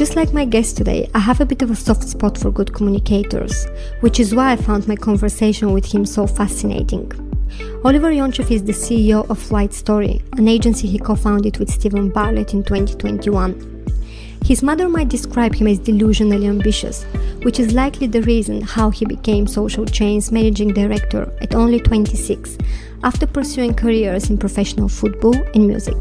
Just like my guest today, I have a bit of a soft spot for good communicators, which is why I found my conversation with him so fascinating. Oliver Yonchev is the CEO of White Story, an agency he co-founded with Steven Bartlett in 2021. His mother might describe him as delusionally ambitious, which is likely the reason how he became Social Chain's managing director at only 26, after pursuing careers in professional football and music.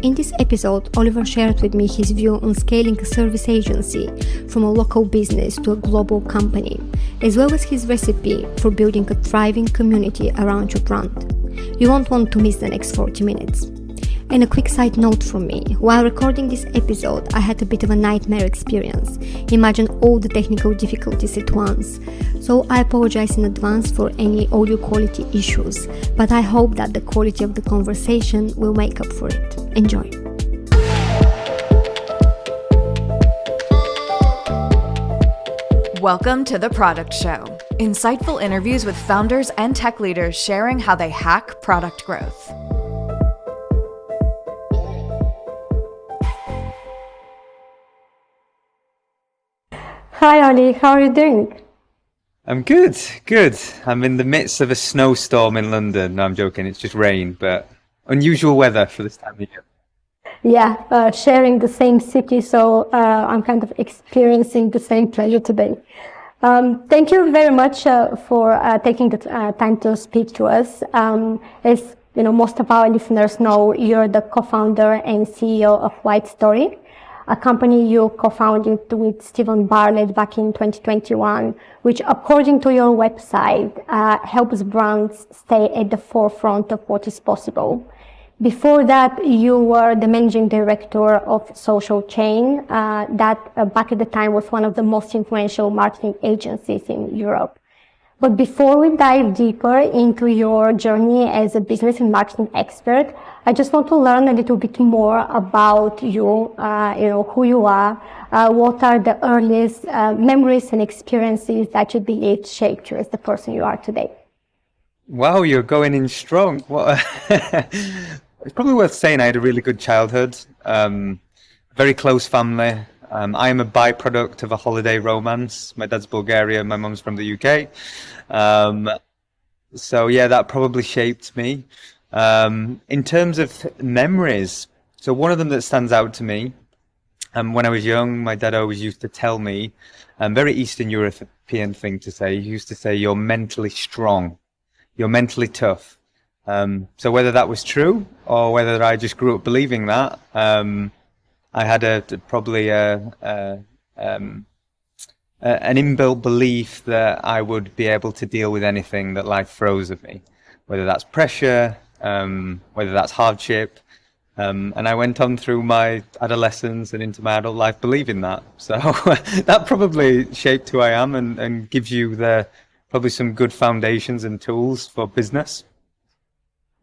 In this episode, Oliver shared with me his view on scaling a service agency from a local business to a global company, as well as his recipe for building a thriving community around your brand. You won't want to miss the next 40 minutes. And a quick side note from me, while recording this episode, I had a bit of a nightmare experience. Imagine all the technical difficulties at once. So I apologize in advance for any audio quality issues, but I hope that the quality of the conversation will make up for it. Enjoy. Welcome to The Product Show. Insightful interviews with founders and tech leaders sharing how they hack product growth. Hi Oli, how are you doing? I'm good. I'm in the midst of a snowstorm in London. No, I'm joking, it's just rain, but unusual weather for this time of year. Yeah, sharing the same city, so I'm kind of experiencing the same pleasure today. Thank you very much for taking the time to speak to us. As you know, most of our listeners know, you're the co-founder and CEO of White Story, a company you co-founded with Steven Bartlett back in 2021, which, according to your website, helps brands stay at the forefront of what is possible. Before that, you were the managing director of Social Chain, that back at the time was one of the most influential marketing agencies in Europe. But before we dive deeper into your journey as a business and marketing expert, I just want to learn a little bit more about you, who you are, what are the earliest memories and experiences that you believe shaped you as the person you are today. Wow, you're going in strong. What It's probably worth saying I had a really good childhood, very close family. I am a byproduct of a holiday romance. My dad's Bulgarian, my mum's from the UK. So yeah, that probably shaped me. In terms of memories, so one of them that stands out to me, when I was young, my dad always used to tell me, very Eastern European thing to say, he used to say, you're mentally strong, you're mentally tough. So whether that was true or whether I just grew up believing that, I had an inbuilt belief that I would be able to deal with anything that life throws at me, whether that's pressure, whether that's hardship. And I went on through my adolescence and into my adult life believing that. So that probably shaped who I am and gives you probably some good foundations and tools for business.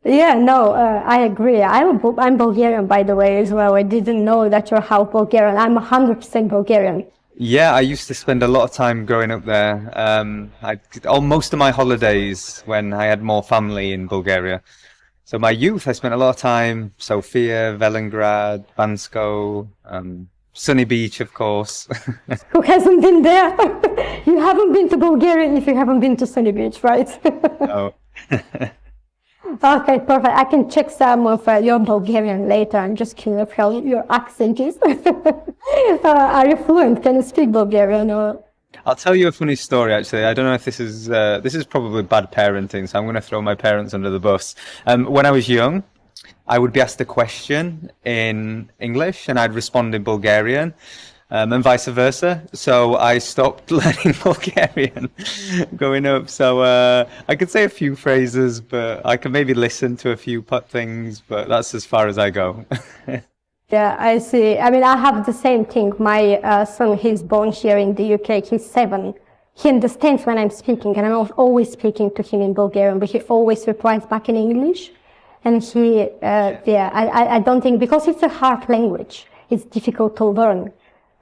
Yeah, no, I agree. I'm Bulgarian, by the way, as well. I didn't know that you're half Bulgarian. I'm 100% Bulgarian. Yeah, I used to spend a lot of time growing up there. Most of my holidays when I had more family in Bulgaria. So my youth, I spent a lot of time Sofia, Velengrad, Bansko, Sunny Beach, of course. Who hasn't been there? You haven't been to Bulgaria if you haven't been to Sunny Beach, right? No. Okay, perfect. I can check some of your Bulgarian later. I'm just curious how your accent is. Are you fluent? Can you speak Bulgarian? Or? I'll tell you a funny story, actually. I don't know if this is probably bad parenting, so I'm going to throw my parents under the bus. When I was young, I would be asked a question in English and I'd respond in Bulgarian. And vice versa. So I stopped learning Bulgarian growing up. So I could say a few phrases, but I can maybe listen to a few things, but that's as far as I go. Yeah, I see. I mean, I have the same thing. My son, he's born here in the UK. He's 7. He understands when I'm speaking, and I'm always speaking to him in Bulgarian, but he always replies back in English. And I don't think, because it's a hard language, it's difficult to learn.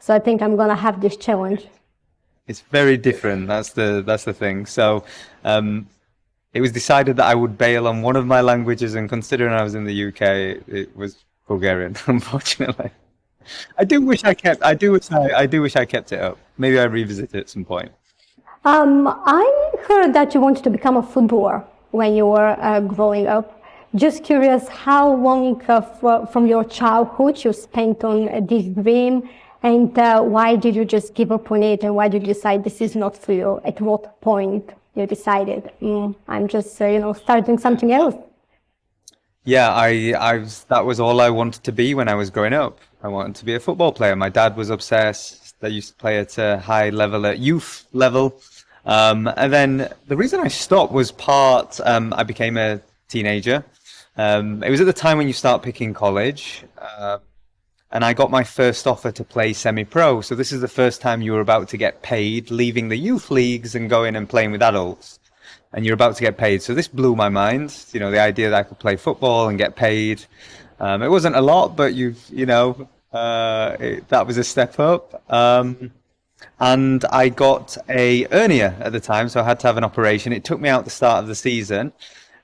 So I think I'm going to have this challenge. It's very different. That's the thing. So it was decided that I would bail on one of my languages, and considering I was in the UK, it was Bulgarian, unfortunately. I do wish I kept. I do wish I kept it up. Maybe I revisit it at some point. I heard that you wanted to become a footballer when you were growing up. Just curious how long from your childhood you spent on this dream, and why did you just give up on it, and why did you decide this is not for you? At what point you decided, I'm just, starting something else? Yeah, that was all I wanted to be when I was growing up. I wanted to be a football player. My dad was obsessed. They used to play at a high level, at youth level. And then the reason I stopped was I became a teenager. It was at the time when you start picking college. And I got my first offer to play semi-pro. So this is the first time you were about to get paid, leaving the youth leagues and going and playing with adults. And you're about to get paid. So this blew my mind, the idea that I could play football and get paid. It wasn't a lot, but that was a step up. And I got a hernia at the time, so I had to have an operation. It took me out the start of the season.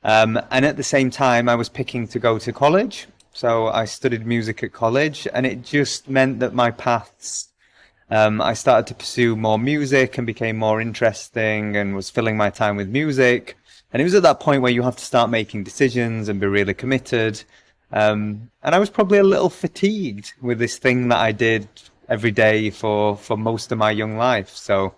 And at the same time, I was picking to go to college. So I studied music at college, and it just meant that my paths, I started to pursue more music and became more interesting and was filling my time with music. And it was at that point where you have to start making decisions and be really committed. And I was probably a little fatigued with this thing that I did every day for most of my young life. So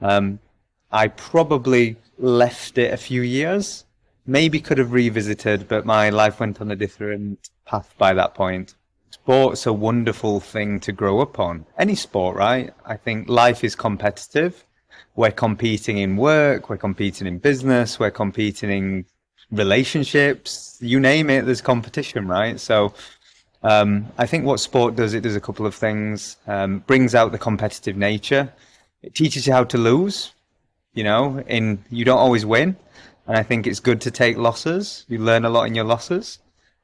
I probably left it a few years, maybe could have revisited, but my life went on a different path by that point. Sport's a wonderful thing to grow up on. Any sport, right? I think life is competitive. We're competing in work, we're competing in business, we're competing in relationships, you name it, there's competition, right? So I think what sport does, it does a couple of things. Brings out the competitive nature. It teaches you how to lose, you don't always win. And I think it's good to take losses. You learn a lot in your losses.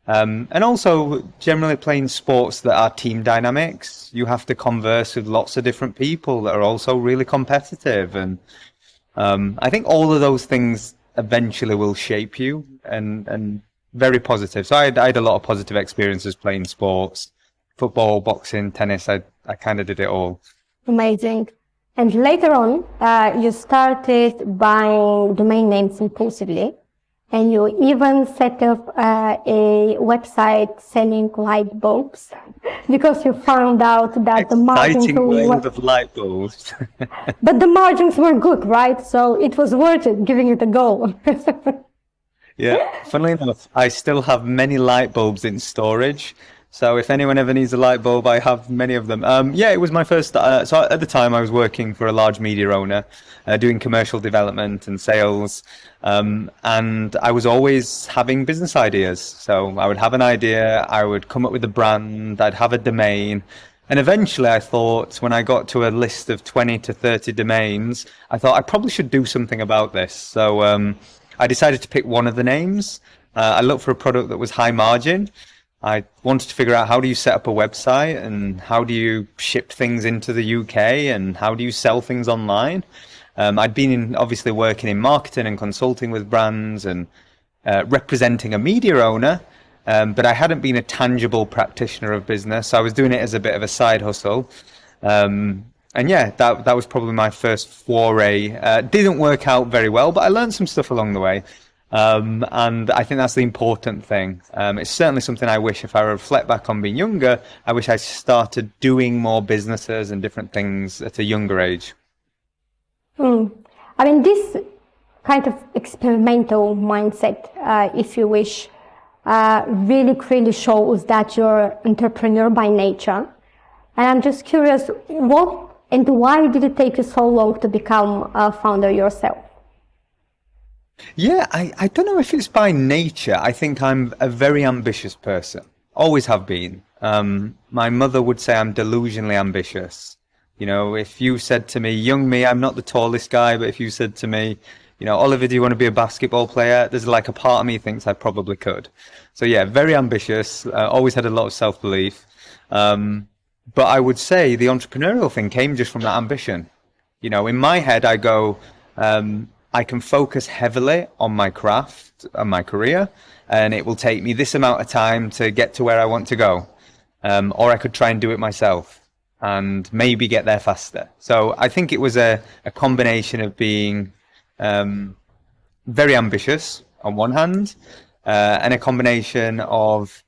And also generally playing sports that are team dynamics, you have to converse with lots of different people that are also really competitive. And I think all of those things eventually will shape you and very positive. So I had a lot of positive experiences playing sports, football, boxing, tennis. I kind of did it all. Amazing. And later on, you started buying domain names impulsively, and you even set up a website selling light bulbs because you found out that the margins were of light bulbs. But the margins were good, right? So it was worth it, giving it a go. Yeah, funnily enough, I still have many light bulbs in storage. So if anyone ever needs a light bulb, I have many of them. Yeah, it was my first. So at the time, I was working for a large media owner, doing commercial development and sales, and I was always having business ideas. So I would have an idea, I would come up with a brand, I'd have a domain, and eventually I thought, when I got to a list of 20 to 30 domains, I thought I probably should do something about this. So I decided to pick one of the names. I looked for a product that was high margin. I wanted to figure out, how do you set up a website, and how do you ship things into the UK, and how do you sell things online? I'd been obviously working in marketing and consulting with brands and representing a media owner, but I hadn't been a tangible practitioner of business. I was doing it as a bit of a side hustle. And yeah, that was probably my first foray. Didn't work out very well, but I learned some stuff along the way. And I think that's the important thing. It's certainly something I wish, if I reflect back on being younger, I wish I started doing more businesses and different things at a younger age. I mean, this kind of experimental mindset, if you wish, really clearly shows that you're an entrepreneur by nature. And I'm just curious, what and why did it take you so long to become a founder yourself? Yeah, I don't know if it's by nature. I think I'm a very ambitious person. Always have been. My mother would say I'm delusionally ambitious. If you said to me, young me, I'm not the tallest guy, but if you said to me, Oliver, do you want to be a basketball player? There's like a part of me thinks I probably could. So yeah, very ambitious. Always had a lot of self-belief. But I would say the entrepreneurial thing came just from that ambition. In my head, I go, I can focus heavily on my craft and my career, and it will take me this amount of time to get to where I want to go. or I could try and do it myself and maybe get there faster. So I think it was a combination of being very ambitious on one hand, and a combination of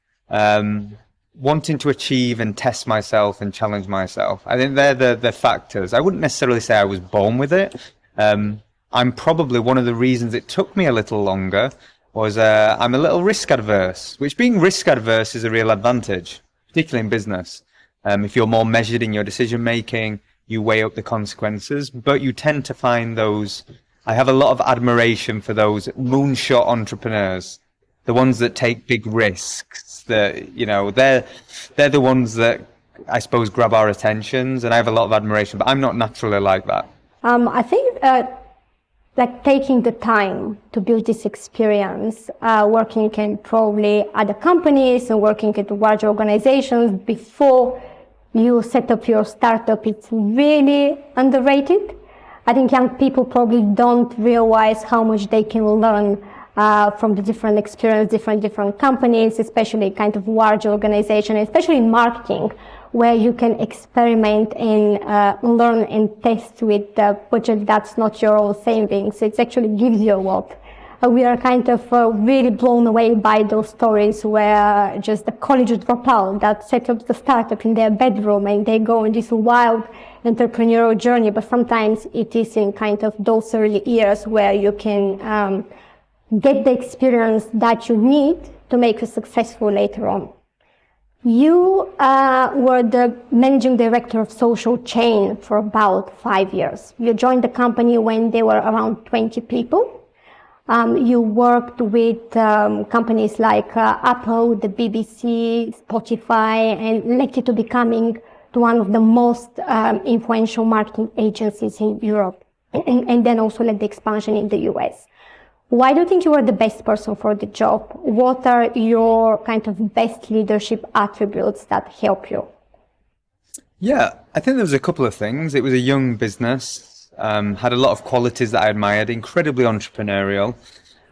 wanting to achieve and test myself and challenge myself. I think they're the factors. I wouldn't necessarily say I was born with it. I'm probably one of the reasons it took me a little longer was I'm a little risk adverse, which being risk adverse is a real advantage, particularly in business. If you're more measured in your decision making, you weigh up the consequences, but you tend to find those. I have a lot of admiration for those moonshot entrepreneurs, the ones that take big risks. That, you know, they're the ones that I suppose grab our attentions, and I have a lot of admiration. But I'm not naturally like that. I think like taking the time to build this experience, working in probably other companies and working at large organizations before you set up your startup, it's really underrated. I think young people probably don't realize how much they can learn from the different experience, different companies, especially kind of large organization, especially in marketing, where you can experiment and learn and test with the budget that's not your own savings. It actually gives you a lot. We are kind of really blown away by those stories where just the college dropout that set up the startup in their bedroom and they go on this wild entrepreneurial journey. But sometimes it is in kind of those early years where you can get the experience that you need to make you successful later on. You were the managing director of Social Chain for about 5 years. You joined the company when there were around 20 people. You worked with companies like Apple, the BBC, Spotify, and led it to becoming one of the most influential marketing agencies in Europe, and then also led the expansion in the US. Why do you think you are the best person for the job? What are your kind of best leadership attributes that help you? Yeah, I think there was a couple of things. It was a young business. Had a lot of qualities that I admired, incredibly entrepreneurial.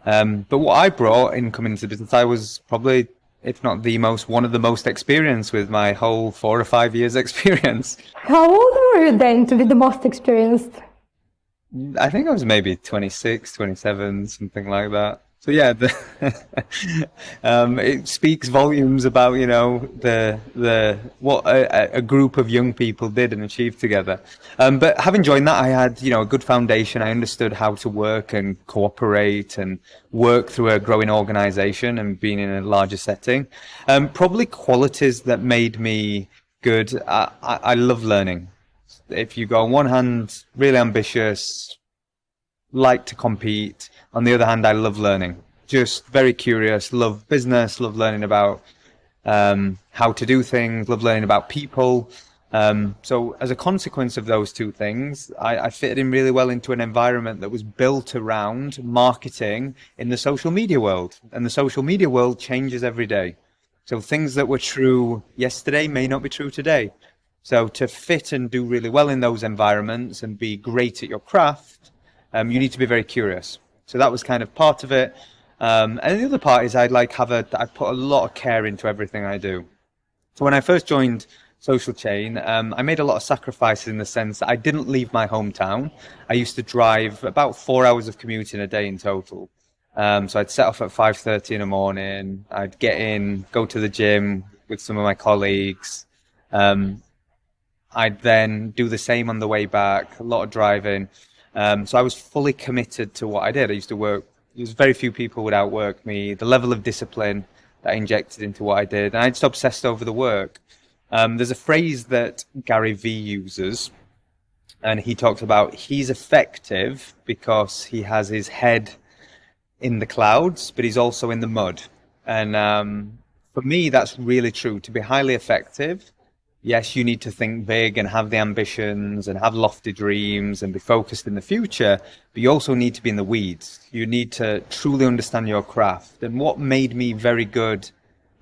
But what I brought in coming into the business, I was probably, if not the most, one of the most experienced with my whole 4 or 5 years experience. How old were you then to be the most experienced? I think I was maybe 26, 27, something like that. So yeah, it speaks volumes about, you know, what a group of young people did and achieved together. But having joined that, I had, you know, a good foundation. I understood how to work and cooperate and work through a growing organization and being in a larger setting. Probably qualities that made me good. I love learning. If you go on one hand, really ambitious, like to compete. On the other hand, I love learning. Just very curious, love business, love learning about how to do things, love learning about people. So as a consequence of those two things, I fitted in really well into an environment that was built around marketing in the social media world. And the social media world changes every day. So things that were true yesterday may not be true today. So to fit and do really well in those environments and be great at your craft, you need to be very curious. So that was kind of part of it. And the other part is I put a lot of care into everything I do. So when I first joined Social Chain, I made a lot of sacrifices in the sense that I didn't leave my hometown. I used to drive about 4 hours of commuting a day in total. So I'd set off at 5:30 in the morning. I'd get in, go to the gym with some of my colleagues. I'd then do the same on the way back, a lot of driving. So I was fully committed to what I did. I used to work. There's very few people would outwork me. The level of discipline that I injected into what I did, and I just obsessed over the work. There's a phrase that Gary Vee uses, and he talks about he's effective because he has his head in the clouds, but he's also in the mud. And for me, that's really true. To be highly effective, yes, you need to think big and have the ambitions and have lofty dreams and be focused in the future, but you also need to be in the weeds. You need to truly understand your craft. And what made me very good,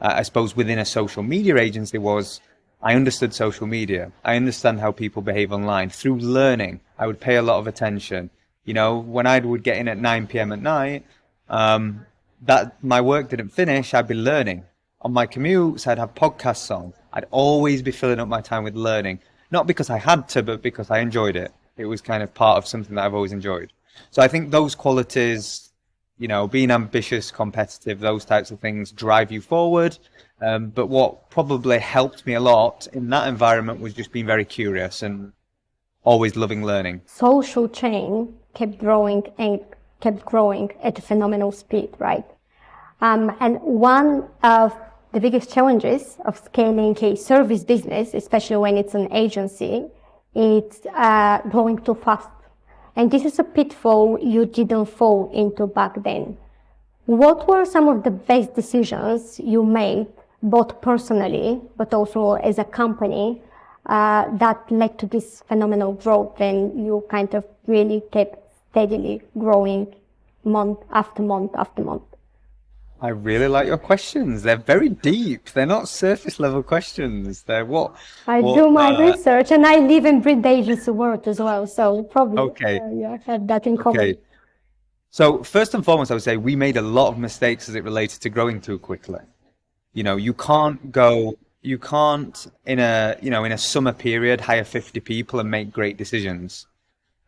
I suppose, within a social media agency was I understood social media. I understand how people behave online. Through learning, I would pay a lot of attention. You know, when I would get in at 9 p.m. at night, that my work didn't finish, I'd be learning. On my commutes, I'd have podcasts on. I'd always be filling up my time with learning, not because I had to, but because I enjoyed it. It was kind of part of something that I've always enjoyed. So I think those qualities, being ambitious, competitive, those types of things drive you forward. But what probably helped me a lot in that environment was just being very curious and always loving learning. Social chain kept growing at a phenomenal speed, right? And one of the biggest challenges of scaling a service business, especially when it's an agency, it's growing too fast. And this is a pitfall you didn't fall into back then. What were some of the best decisions you made, both personally, but also as a company, that led to this phenomenal growth, and you kind of really kept steadily growing month after month after month? I really like your questions. They're very deep. They're not surface level questions. They're I do my research, and I live and breathe the agency world as well. So probably you have that in common. Okay. So first and foremost, I would say we made a lot of mistakes as it related to growing too quickly. You can't in a summer period hire 50 people and make great decisions.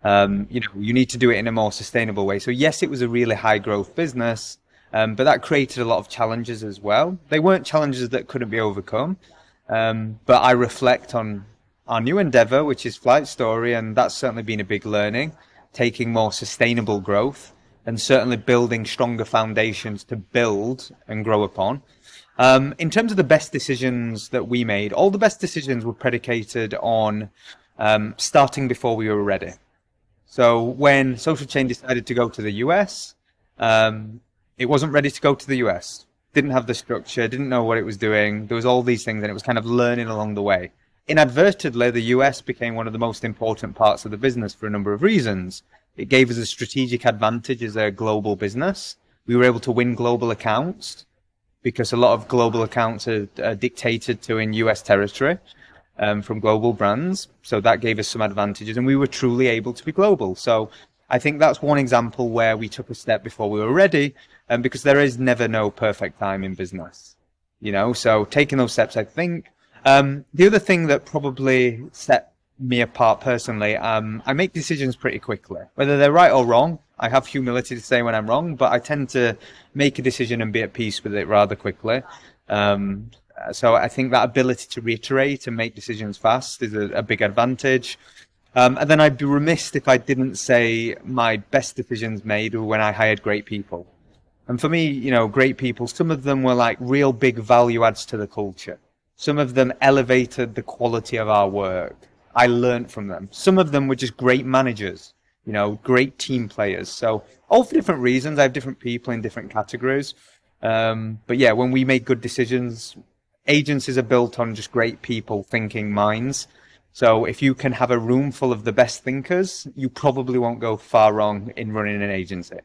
You need to do it in a more sustainable way. So yes, it was a really high growth business. But that created a lot of challenges as well. They weren't challenges that couldn't be overcome. But I reflect on our new endeavor, which is Flight Story, and that's certainly been a big learning, taking more sustainable growth and certainly building stronger foundations to build and grow upon. In terms of the best decisions that we made, all the best decisions were predicated on starting before we were ready. So when Social Chain decided to go to the US, it wasn't ready to go to the US, didn't have the structure, didn't know what it was doing. There was all these things, and it was kind of learning along the way. Inadvertently, the US became one of the most important parts of the business for a number of reasons. It gave us a strategic advantage as a global business. We were able to win global accounts because a lot of global accounts are dictated to in US territory from global brands. So that gave us some advantages, and we were truly able to be global. So I think that's one example where we took a step before we were ready, because there is never no perfect time in business, so taking those steps, I think. The other thing that probably set me apart personally, I make decisions pretty quickly, whether they're right or wrong. I have humility to say when I'm wrong, but I tend to make a decision and be at peace with it rather quickly. So I think that ability to reiterate and make decisions fast is a big advantage. And then I'd be remiss if I didn't say my best decisions made were when I hired great people. And for me, great people, some of them were like real big value adds to the culture. Some of them elevated the quality of our work. I learned from them. Some of them were just great managers, great team players. So all for different reasons. I have different people in different categories. But yeah, when we make good decisions, agencies are built on just great people thinking minds. So if you can have a room full of the best thinkers, you probably won't go far wrong in running an agency.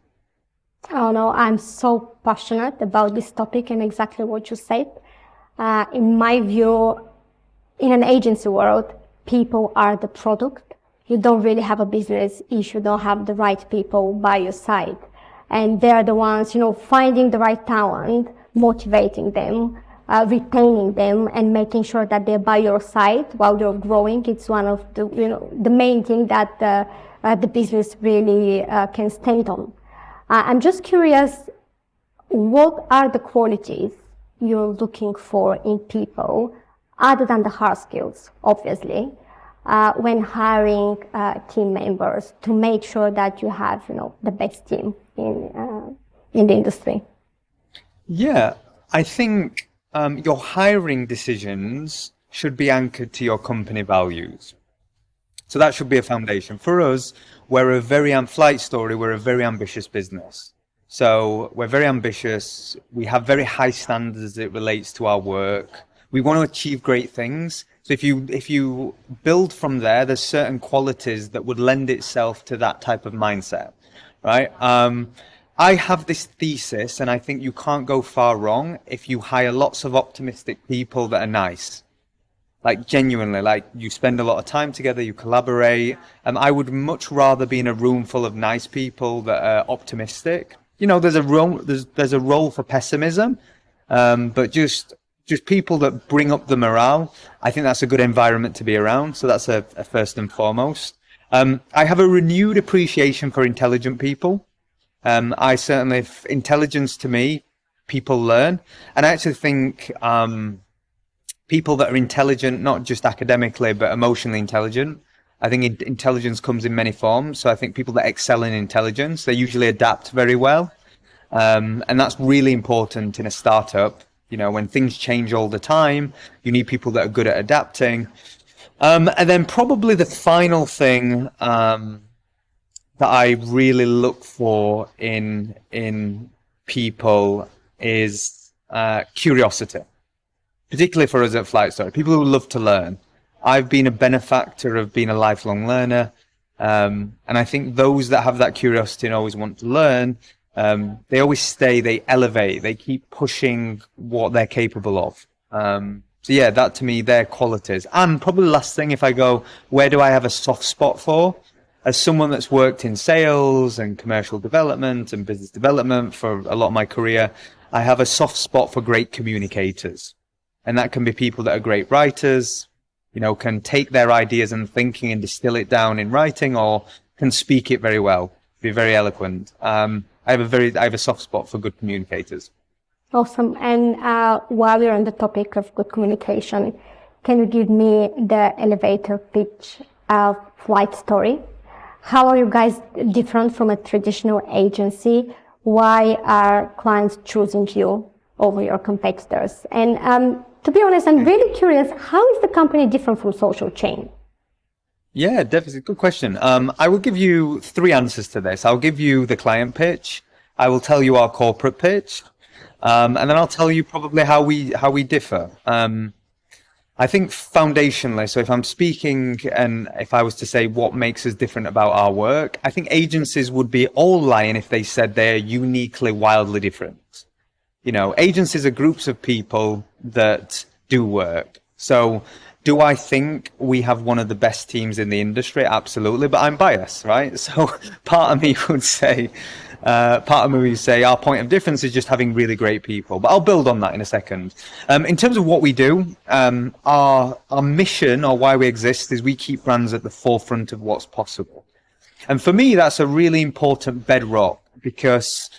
Oh no, I'm so passionate about this topic and exactly what you said. In my view, in an agency world, people are the product. You don't really have a business if you don't have the right people by your side. And they're the ones, finding the right talent, motivating them, retaining them, and making sure that they're by your side while you're growing. It's one of the, the main thing that the business really can stand on. I'm just curious, what are the qualities you're looking for in people, other than the hard skills, obviously, when hiring team members to make sure that you have, the best team in the industry? Yeah, I think your hiring decisions should be anchored to your company values. So that should be a foundation. For us, Flight Story, we're a very ambitious business. So we're very ambitious. We have very high standards as it relates to our work. We want to achieve great things. So if you build from there, there's certain qualities that would lend itself to that type of mindset, right? I have this thesis, and I think you can't go far wrong if you hire lots of optimistic people that are nice. Like genuinely, like you spend a lot of time together, you collaborate. I would much rather be in a room full of nice people that are optimistic. There's a role for pessimism, but just just people that bring up the morale. I think that's a good environment to be around. So that's a first and foremost. I have a renewed appreciation for intelligent people. I certainly, intelligence to me, people learn. And I actually think people that are intelligent, not just academically, but emotionally intelligent. I think intelligence comes in many forms. So I think people that excel in intelligence, they usually adapt very well. And that's really important in a startup. You know, when things change all the time, you need people that are good at adapting. And then probably the final thing that I really look for in people is curiosity, particularly for us at Flight Story. People who love to learn. I've been a benefactor of being a lifelong learner, and I think those that have that curiosity and always want to learn, they always stay, they elevate, they keep pushing what they're capable of. So yeah, that to me, they're qualities. And probably the last thing, if I go, where do I have a soft spot for? As someone that's worked in sales and commercial development and business development for a lot of my career, I have a soft spot for great communicators. And that can be people that are great writers, you know, can take their ideas and thinking and distill it down in writing, or can speak it very well, be very eloquent. I have a soft spot for good communicators. Awesome. And while we're on the topic of good communication, can you give me the elevator pitch of Flight Story? How are you guys different from a traditional agency? Why are clients choosing you over your competitors? And to be honest, I'm really curious, how is the company different from Social Chain? Yeah, definitely. Good question. I will give you 3 answers to this. I'll give you the client pitch. I will tell you our corporate pitch. And then I'll tell you probably how we differ. I think foundationally, so if I'm speaking and if I was to say what makes us different about our work, I think agencies would be all lying if they said they're uniquely, wildly different. You know, agencies are groups of people that do work. So do I think we have one of the best teams in the industry? Absolutely, but I'm biased, right? So part of me would say our point of difference is just having really great people. But I'll build on that in a second. In terms of what we do, our mission, or why we exist, is we keep brands at the forefront of what's possible. And for me, that's a really important bedrock, because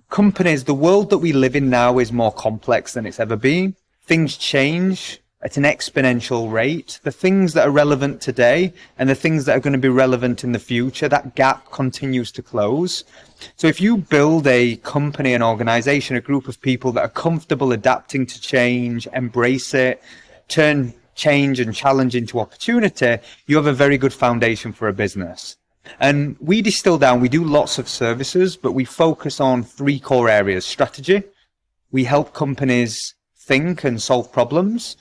companies, the world that we live in now is more complex than it's ever been. Things change at an exponential rate. The things that are relevant today and the things that are going to be relevant in the future, that gap continues to close. So if you build a company, an organization, a group of people that are comfortable adapting to change, embrace it, turn change and challenge into opportunity, you have a very good foundation for a business. And we distill down, we do lots of services, but we focus on 3 core areas. Strategy. We help companies think and solve problems.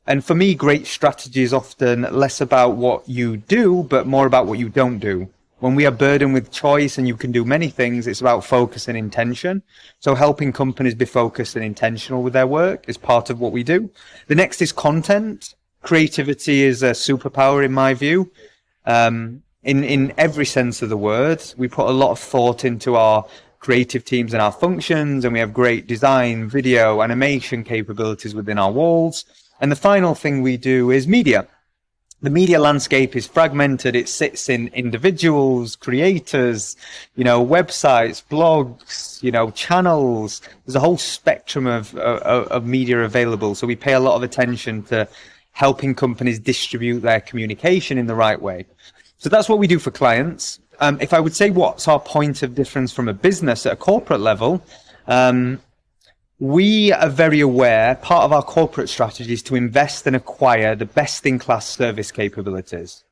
And for me, great strategy is often less about what you do, but more about what you don't do. When we are burdened with choice and you can do many things, it's about focus and intention. So helping companies be focused and intentional with their work is part of what we do. The next is content. Creativity is a superpower in my view. In every sense of the word, we put a lot of thought into our creative teams and our functions, and we have great design, video, animation capabilities within our walls. And the final thing we do is media. The media landscape is fragmented. It sits in individuals, creators, websites, blogs, channels. There's a whole spectrum of media available. So we pay a lot of attention to helping companies distribute their communication in the right way. So that's what we do for clients. If I would say what's our point of difference from a business at a corporate level, we are very aware, part of our corporate strategy is to invest and acquire the best-in-class service capabilities.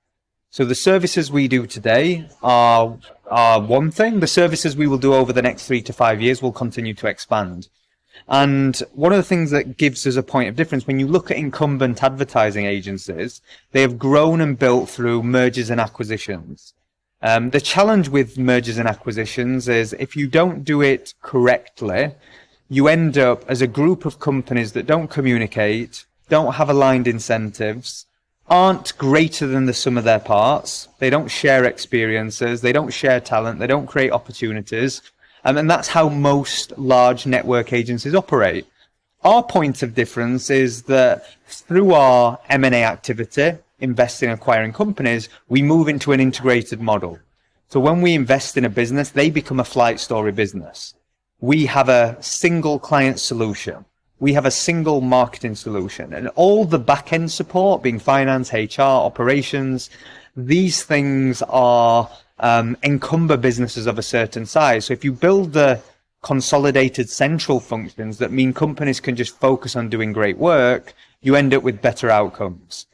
So the services we do today are one thing. The services we will do over the next 3 to 5 years will continue to expand. And one of the things that gives us a point of difference, when you look at incumbent advertising agencies, they have grown and built through mergers and acquisitions. The challenge with mergers and acquisitions is if you don't do it correctly, you end up as a group of companies that don't communicate, don't have aligned incentives, aren't greater than the sum of their parts. They don't share experiences, they don't share talent, they don't create opportunities. And that's how most large network agencies operate. Our point of difference is that through our M&A activity, investing, acquiring companies, we move into an integrated model. So when we invest in a business, they become a flight story business. We have a single client solution. We have a single marketing solution, and all the back-end support, being finance, HR, operations, these things are encumber businesses of a certain size. So if you build the consolidated central functions that mean companies can just focus on doing great work, you end up with better outcomes.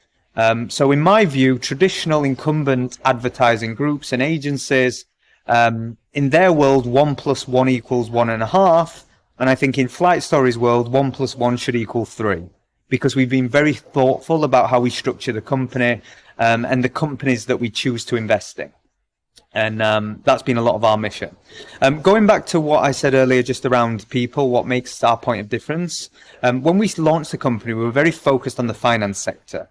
So in my view, traditional incumbent advertising groups and agencies, in their world, 1 + 1 = 1.5. And I think in Flight Story's world, 1 + 1 should equal 3, because we've been very thoughtful about how we structure the company and the companies that we choose to invest in. And that's been a lot of our mission. Going back to what I said earlier, just around people, what makes our point of difference. When we launched the company, we were very focused on the finance sector.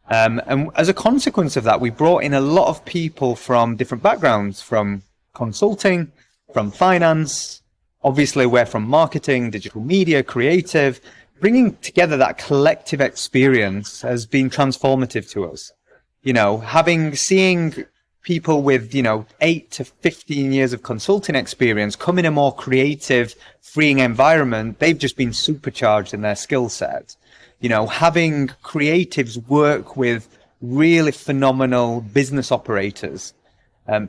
And as a consequence of that, we brought in a lot of people from different backgrounds, from consulting, from finance. Obviously, we're from marketing, digital media, creative. Bringing together that collective experience has been transformative to us. You know, seeing people with, 8 to 15 years of consulting experience come in a more creative, freeing environment, they've just been supercharged in their skill set. Having creatives work with really phenomenal business operators,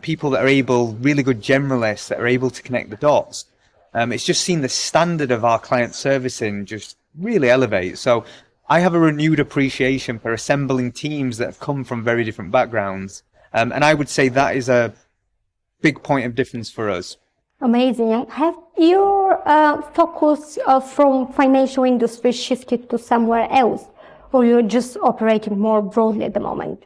people that are really good generalists that are able to connect the dots. It's just seen the standard of our client servicing just really elevate. So I have a renewed appreciation for assembling teams that have come from very different backgrounds. And I would say that is a big point of difference for us. Amazing. Have your focus from financial industry shifted to somewhere else, or you're just operating more broadly at the moment?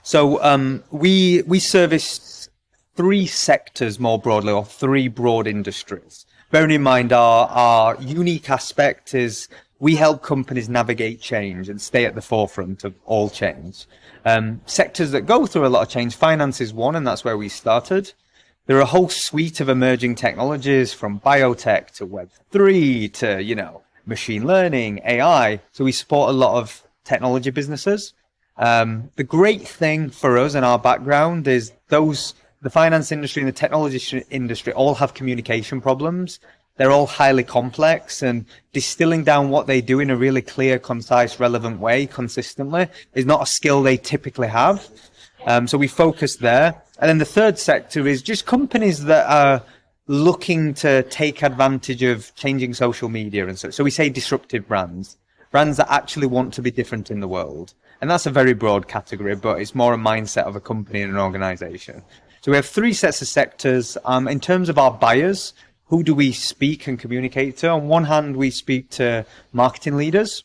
So we service 3 sectors more broadly, or 3 broad industries. Bearing in mind our unique aspect is we help companies navigate change and stay at the forefront of all change. Sectors that go through a lot of change, finance is one, and that's where we started. There are a whole suite of emerging technologies, from biotech to Web3 to, machine learning, AI. So we support a lot of technology businesses. The great thing for us and our background is the finance industry and the technology industry all have communication problems. They're all highly complex, and distilling down what they do in a really clear, concise, relevant way consistently is not a skill they typically have. So we focus there. And then the third sector is just companies that are looking to take advantage of changing social media. And so we say disruptive brands that actually want to be different in the world. And that's a very broad category, but it's more a mindset of a company and an organization. So we have 3 sets of sectors. In terms of our buyers, who do we speak and communicate to? On one hand, we speak to marketing leaders.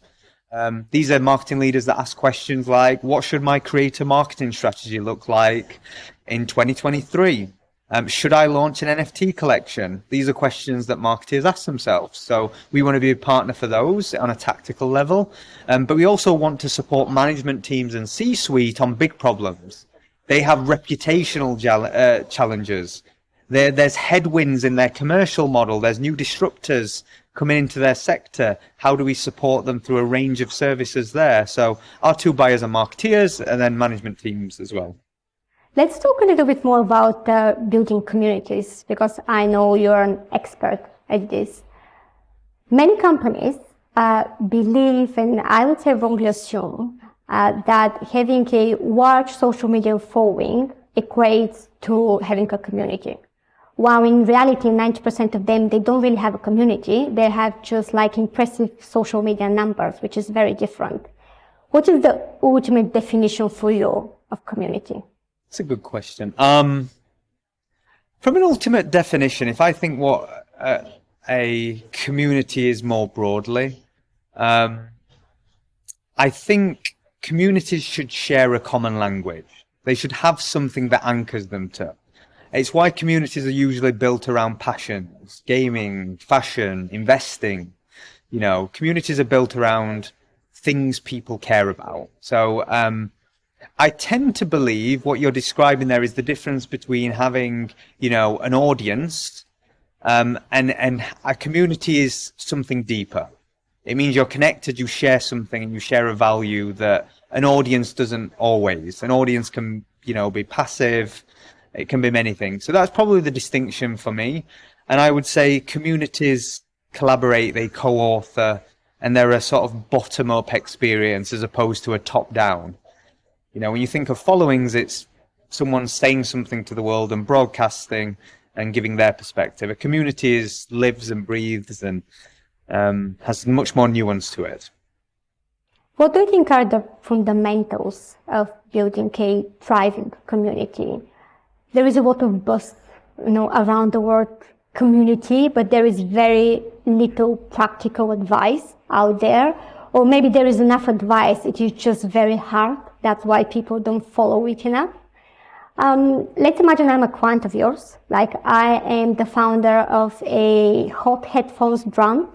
These are marketing leaders that ask questions like, what should my creator marketing strategy look like in 2023? Should I launch an NFT collection? These are questions that marketers ask themselves. So we want to be a partner for those on a tactical level. But we also want to support management teams and C-suite on big problems. They have reputational challenges. There's headwinds in their commercial model. There's new disruptors coming into their sector. How do we support them through a range of services there? So our 2 buyers are marketeers and then management teams as well. Let's talk a little bit more about building communities, because I know you're an expert at this. Many companies believe, and I would say wrongly assume, that having a large social media following equates to having a community. While in reality, 90% of them, they don't really have a community. They have just impressive social media numbers, which is very different. What is the ultimate definition for you of community? That's a good question. From an ultimate definition, if I think what a community is more broadly, I think communities should share a common language. They should have something that anchors them to. It's why communities are usually built around passions, gaming, fashion, investing. Communities are built around things people care about. So I tend to believe what you're describing there is the difference between having, an audience and a community is something deeper. It means you're connected, you share something, and you share a value that an audience doesn't always. An audience can, be passive. It can be many things. So that's probably the distinction for me. And I would say communities collaborate, they co-author, and they're a sort of bottom-up experience as opposed to a top-down. When you think of followings, it's someone saying something to the world and broadcasting and giving their perspective. A community lives and breathes and has much more nuance to it. What do you think are the fundamentals of building a thriving community? There is a lot of buzz, around the word community, but there is very little practical advice out there. Or maybe there is enough advice, it is just very hard. That's why people don't follow it enough. Let's imagine I'm a client of yours. Like, I am the founder of a hot headphones brand.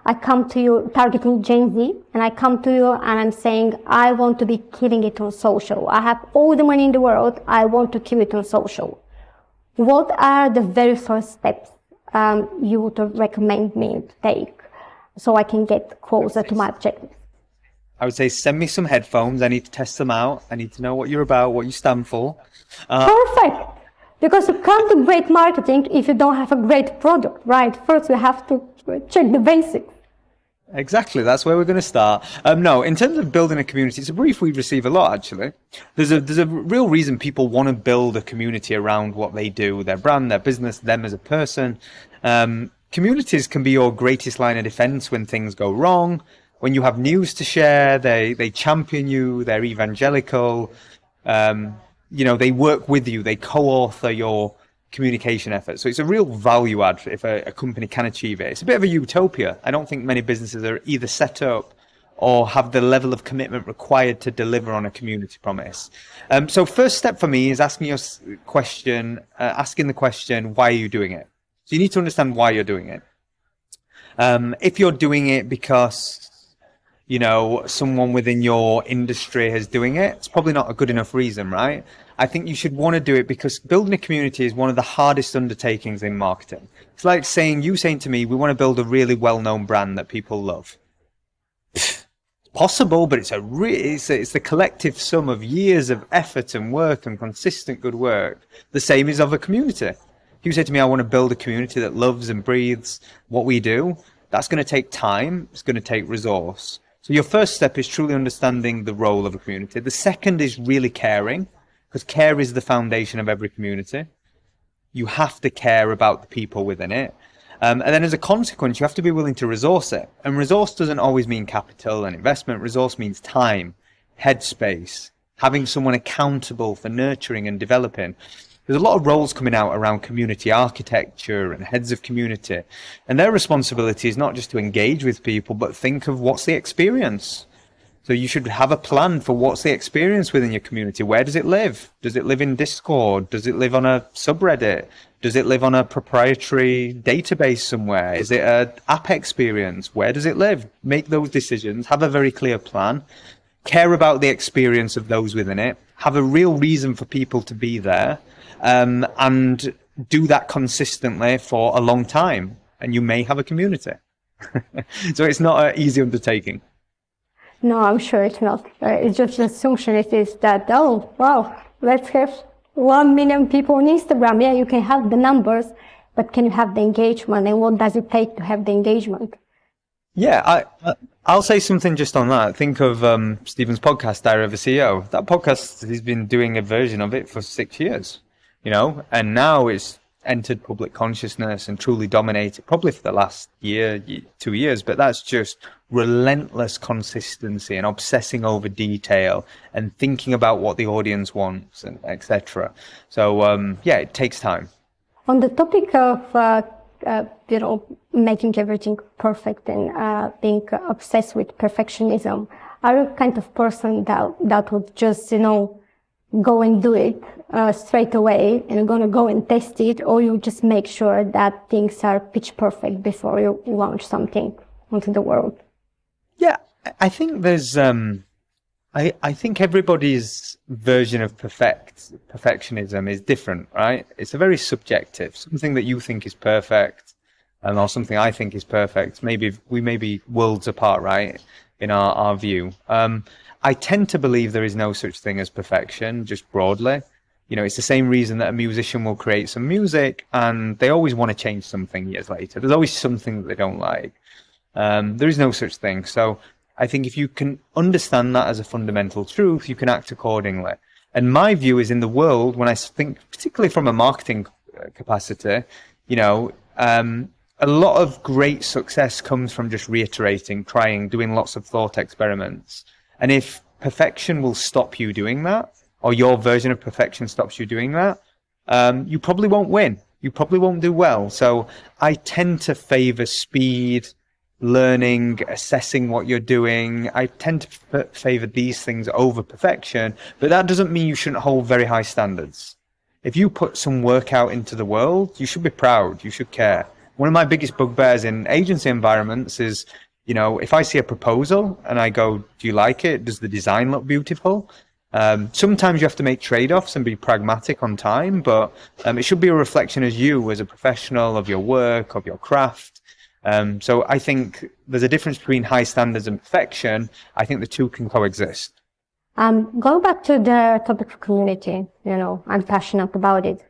I come to you targeting Gen Z, and I come to you and I'm saying, I want to be killing it on social. I have all the money in the world. I want to kill it on social. What are the very first steps you would recommend me to take so I can get closer to my objective? I would say send me some headphones. I need to test them out. I need to know what you're about, what you stand for. Perfect. Because you can't do great marketing if you don't have a great product, right? First, you have to check the basics. Exactly. That's where we're going to start. No, in terms of building a community, it's a brief we receive a lot, actually. There's a real reason people want to build a community around what they do, their brand, their business, them as a person. Communities can be your greatest line of defense when things go wrong. When you have news to share, they champion you, they're evangelical, they work with you, they co-author your communication efforts. So it's a real value add if a company can achieve it. It's a bit of a utopia. I don't think many businesses are either set up or have the level of commitment required to deliver on a community promise. So first step for me is asking the question, why are you doing it? So you need to understand why you're doing it. If you're doing it because someone within your industry is doing it, it's probably not a good enough reason, right? I think you should want to do it because building a community is one of the hardest undertakings in marketing. It's like you saying to me, we want to build a really well-known brand that people love. It's possible, but it's the collective sum of years of effort and work and consistent good work. The same is of a community. If you say to me, I want to build a community that loves and breathes what we do, that's going to take time. It's going to take resource. So your first step is truly understanding the role of a community. The second is really caring, because care is the foundation of every community. You have to care about the people within it. And then as a consequence, you have to be willing to resource it. And resource doesn't always mean capital and investment. Resource means time, headspace, having someone accountable for nurturing and developing. There's a lot of roles coming out around community architecture and heads of community. And their responsibility is not just to engage with people, but think of what's the experience. So you should have a plan for what's the experience within your community. Where does it live? Does it live in Discord? Does it live on a subreddit? Does it live on a proprietary database somewhere? Is it an app experience? Where does it live? Make those decisions. Have a very clear plan. Care about the experience of those within it. Have a real reason for people to be there. And do that consistently for a long time. And you may have a community. So it's not an easy undertaking. No, I'm sure it's not. It's just an assumption. It is that, oh, wow, let's have 1 million people on Instagram. Yeah, you can have the numbers, but can you have the engagement? And what does it take to have the engagement? Yeah, I'll say something just on that. Think of Steven's podcast, Diary of a CEO. That podcast, he's been doing a version of it for 6 years, and now it's entered public consciousness and truly dominated probably for the last year, 2 years. But that's just relentless consistency and obsessing over detail and thinking about what the audience wants and etc. So it takes time. On the topic of making everything perfect and being obsessed with perfectionism, are you kind of person that would just go and do it straight away and you're going to go and test it, or you just make sure that things are pitch perfect before you launch something onto the world? Yeah, I think there's I think everybody's version of perfectionism is different, right? It's a very subjective, something that you think is perfect or something I think is perfect. Maybe we may be worlds apart, right, in our view. I tend to believe there is no such thing as perfection, just broadly. It's the same reason that a musician will create some music and they always want to change something years later. There's always something that they don't like. There is no such thing. So I think if you can understand that as a fundamental truth, you can act accordingly. And my view is, in the world, when I think particularly from a marketing capacity, a lot of great success comes from just reiterating, trying, doing lots of thought experiments. And if perfection will stop you doing that, or your version of perfection stops you doing that, you probably won't win. You probably won't do well. So I tend to favor speed, learning, assessing what you're doing. I tend to favor these things over perfection, but that doesn't mean you shouldn't hold very high standards. If you put some work out into the world, you should be proud. You should care. One of my biggest bugbears in agency environments is, if I see a proposal and I go, do you like it? Does the design look beautiful? Sometimes you have to make trade-offs and be pragmatic on time, but it should be a reflection as you, as a professional, of your work, of your craft. So I think there's a difference between high standards and perfection. I think the two can coexist. Going back to the topic of community, I'm passionate about it.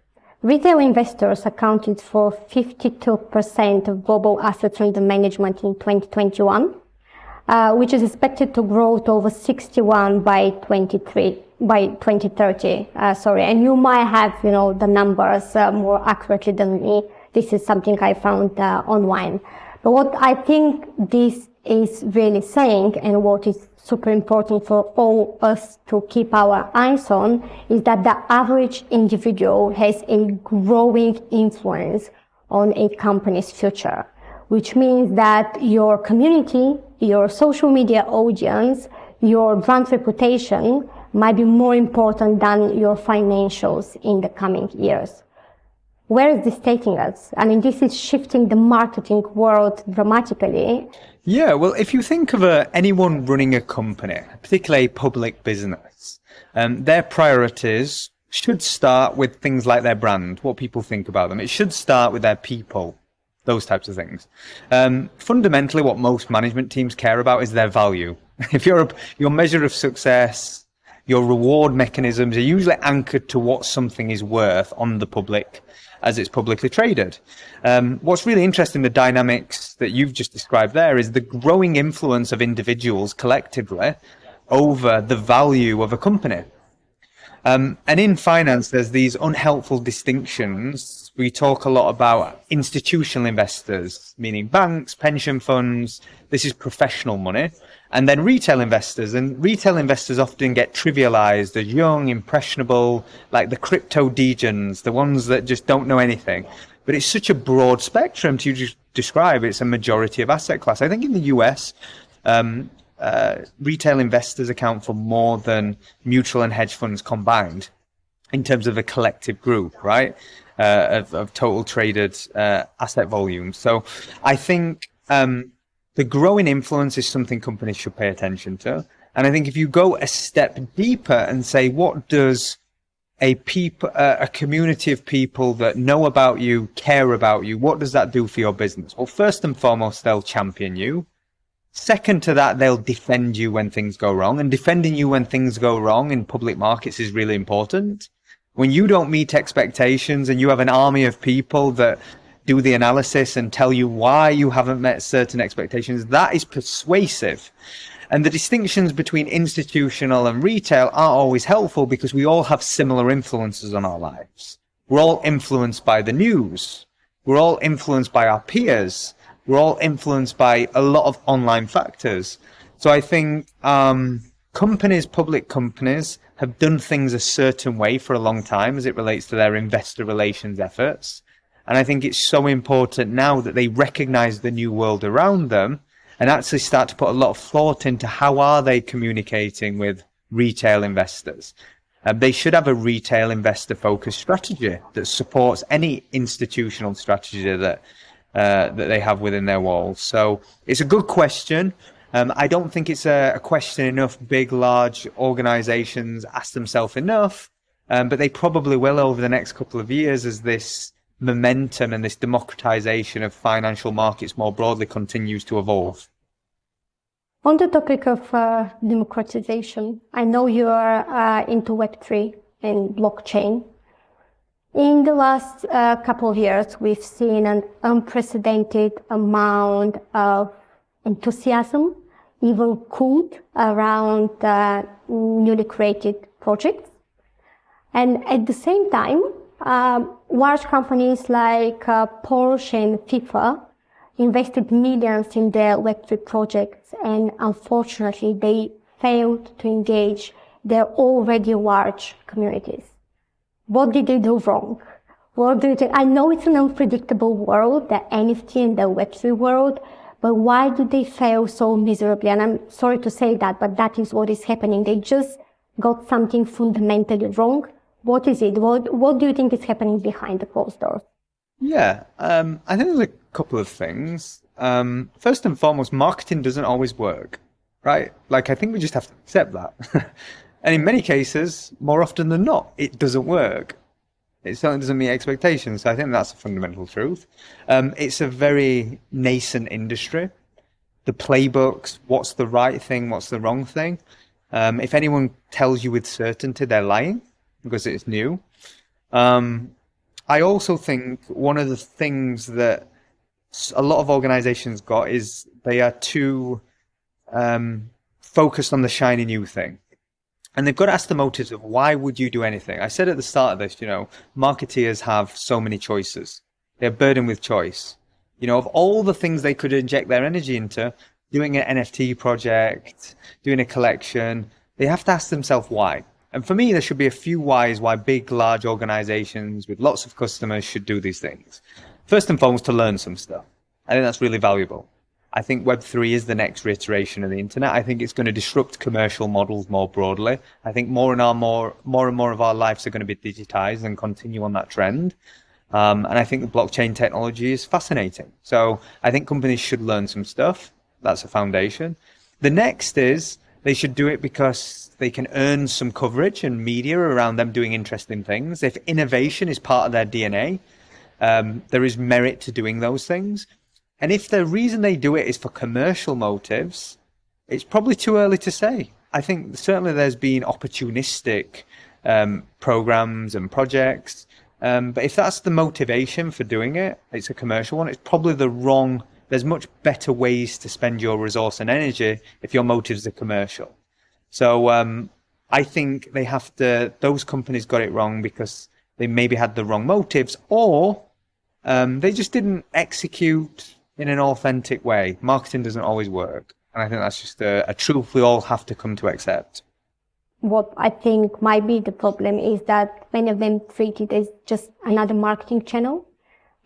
Retail investors accounted for 52% of global assets under management in 2021, which is expected to grow to over 61 by 2030. And you might have, the numbers more accurately than me. This is something I found online. But what I think this is really saying, and what is super important for all us to keep our eyes on, is that the average individual has a growing influence on a company's future, which means that your community, your social media audience, your brand reputation might be more important than your financials in the coming years. Where is this taking us? I mean, this is shifting the marketing world dramatically. Yeah, well, if you think of anyone running a company, particularly a public business, their priorities should start with things like their brand, what people think about them. It should start with their people, those types of things. Fundamentally, what most management teams care about is their value. If your measure of success, your reward mechanisms are usually anchored to what something is worth on the public as it's publicly traded. What's really interesting, the dynamics that you've just described there, is the growing influence of individuals collectively over the value of a company. And in finance, there's these unhelpful distinctions. We talk a lot about institutional investors, meaning banks, pension funds. This is professional money. And then retail investors. And retail investors often get trivialized as young, impressionable, like the crypto degens, the ones that just don't know anything. But it's such a broad spectrum to just describe. It's a majority of asset class. I think in the US, retail investors account for more than mutual and hedge funds combined in terms of a collective group, right? Of total traded asset volume. So I think the growing influence is something companies should pay attention to. And I think if you go a step deeper and say, what does a community of people that know about you, care about you, what does that do for your business? Well, first and foremost, they'll champion you. Second to that, they'll defend you when things go wrong. And defending you when things go wrong in public markets is really important. When you don't meet expectations and you have an army of people that do the analysis and tell you why you haven't met certain expectations, that is persuasive. And the distinctions between institutional and retail aren't always helpful because we all have similar influences on our lives. We're all influenced by the news. We're all influenced by our peers. We're all influenced by a lot of online factors. So I think public companies have done things a certain way for a long time as it relates to their investor relations efforts. And I think it's so important now that they recognize the new world around them and actually start to put a lot of thought into how are they communicating with retail investors. They should have a retail investor focused strategy that supports any institutional strategy that they have within their walls. So it's a good question. I don't think it's a question enough big, large organizations ask themselves enough, but they probably will over the next couple of years as this momentum and this democratization of financial markets more broadly continues to evolve. On the topic of democratization, I know you are into Web3 and blockchain. In the last couple of years, we've seen an unprecedented amount of enthusiasm, even cult around newly created projects. And at the same time, large companies like Porsche and FIFA invested millions in their Web3 projects, and unfortunately, they failed to engage their already large communities. What did they do wrong? What do you think? I know it's an unpredictable world, the NFT and the Web3 world, but why do they fail so miserably? And I'm sorry to say that, but that is what is happening. They just got something fundamentally wrong. What is it? What do you think is happening behind the closed doors? Yeah, I think there's a couple of things. First and foremost, marketing doesn't always work, right? Like, I think we just have to accept that. And in many cases, more often than not, it doesn't work. It certainly doesn't meet expectations. So I think that's a fundamental truth. It's a very nascent industry. The playbooks, what's the right thing, what's the wrong thing. If anyone tells you with certainty, they're lying because it's new. I also think one of the things that a lot of organizations got is they are too focused on the shiny new thing. And they've got to ask the motives of why would you do anything? I said at the start of this, marketeers have so many choices. They're burdened with choice. Of all the things they could inject their energy into, doing an NFT project, doing a collection, they have to ask themselves why. And for me, there should be a few whys why big, large organizations with lots of customers should do these things. First and foremost, to learn some stuff. I think that's really valuable. I think Web3 is the next iteration of the internet. I think it's going to disrupt commercial models more broadly. I think more and more of our lives are going to be digitized and continue on that trend. And I think the blockchain technology is fascinating. So I think companies should learn some stuff. That's a foundation. The next is they should do it because they can earn some coverage and media around them doing interesting things. If innovation is part of their DNA, there is merit to doing those things. And if the reason they do it is for commercial motives, it's probably too early to say. I think certainly there's been opportunistic programs and projects. But if that's the motivation for doing it, it's a commercial one, it's probably there's much better ways to spend your resource and energy if your motives are commercial. So I think those companies got it wrong because they maybe had the wrong motives, or they just didn't execute in an authentic way. Marketing doesn't always work. And I think that's just a truth we all have to come to accept. What I think might be the problem is that many of them treat it as just another marketing channel.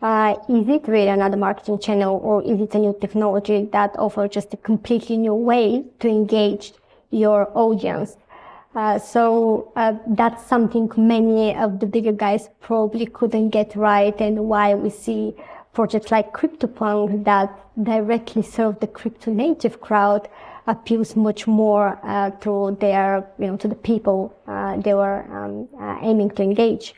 Is it really another marketing channel, or is it a new technology that offers just a completely new way to engage your audience? So that's something many of the bigger guys probably couldn't get right, and why we see projects like CryptoPunk that directly serve the crypto native crowd appeals much more to the people they were aiming to engage.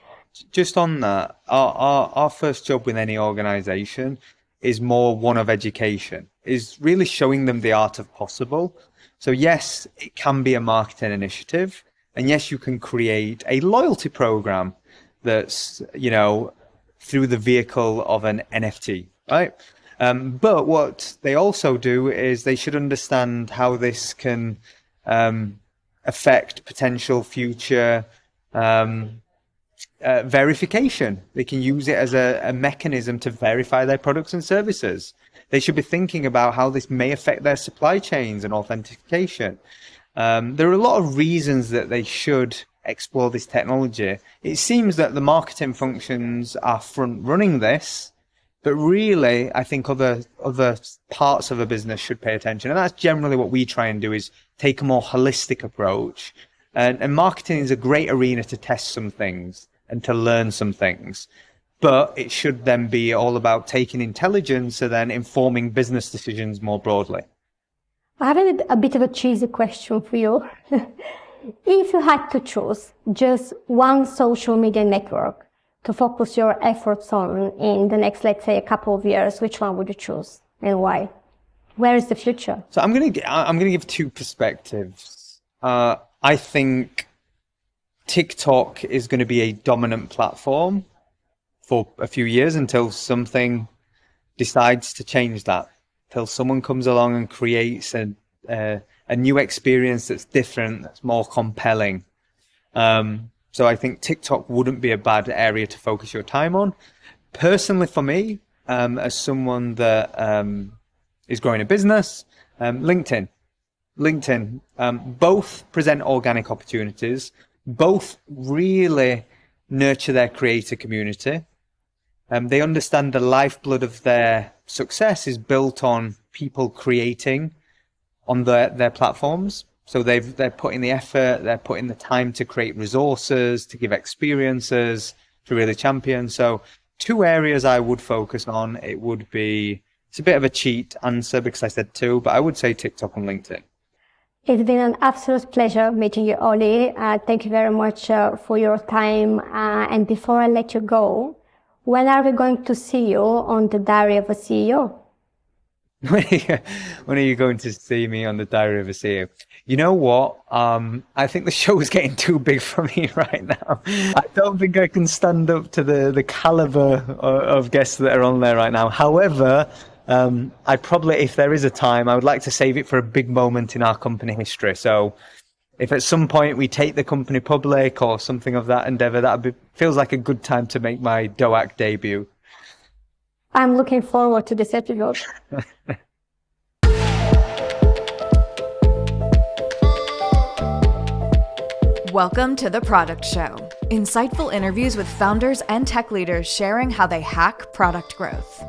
Just on that, our first job with any organization is more one of education, is really showing them the art of possible. So yes, it can be a marketing initiative, and yes, you can create a loyalty program that's, through the vehicle of an NFT, right? But what they also do is they should understand how this can affect potential future verification. They can use it as a mechanism to verify their products and services. They should be thinking about how this may affect their supply chains and authentication. There are a lot of reasons that they should explore this technology. It seems that the marketing functions are front running this, but really I think other parts of a business should pay attention. And that's generally what we try and do, is take a more holistic approach. And marketing is a great arena to test some things and to learn some things. But it should then be all about taking intelligence and then informing business decisions more broadly. I have a bit of a cheesy question for you. If you had to choose just one social media network to focus your efforts on in the next, let's say, a couple of years, which one would you choose and why? Where is the future? So I'm gonna give two perspectives. I think TikTok is going to be a dominant platform for a few years until something decides to change that. Till someone comes along and creates a new experience that's different, that's more compelling. So I think TikTok wouldn't be a bad area to focus your time on. Personally, for me, as someone that is growing a business, LinkedIn, both present organic opportunities, both really nurture their creator community. They understand the lifeblood of their success is built on people creating on their platforms. So they're putting the effort, they're putting the time to create resources, to give experiences, to really champion. So two areas I would focus on. It's a bit of a cheat answer because I said two, but I would say TikTok and LinkedIn. It's been an absolute pleasure meeting you, Oli. Thank you very much for your time. And before I let you go, when are we going to see you on the Diary of a CEO? When are you going to see me on the Diary of a CEO? You know what? I think the show is getting too big for me right now. I don't think I can stand up to the caliber of guests that are on there right now. However, I'd probably, if there is a time, I would like to save it for a big moment in our company history. So if at some point we take the company public or something of that endeavor, feels like a good time to make my DOAC debut. I'm looking forward to this episode. Welcome to The Product Show. Insightful interviews with founders and tech leaders sharing how they hack product growth.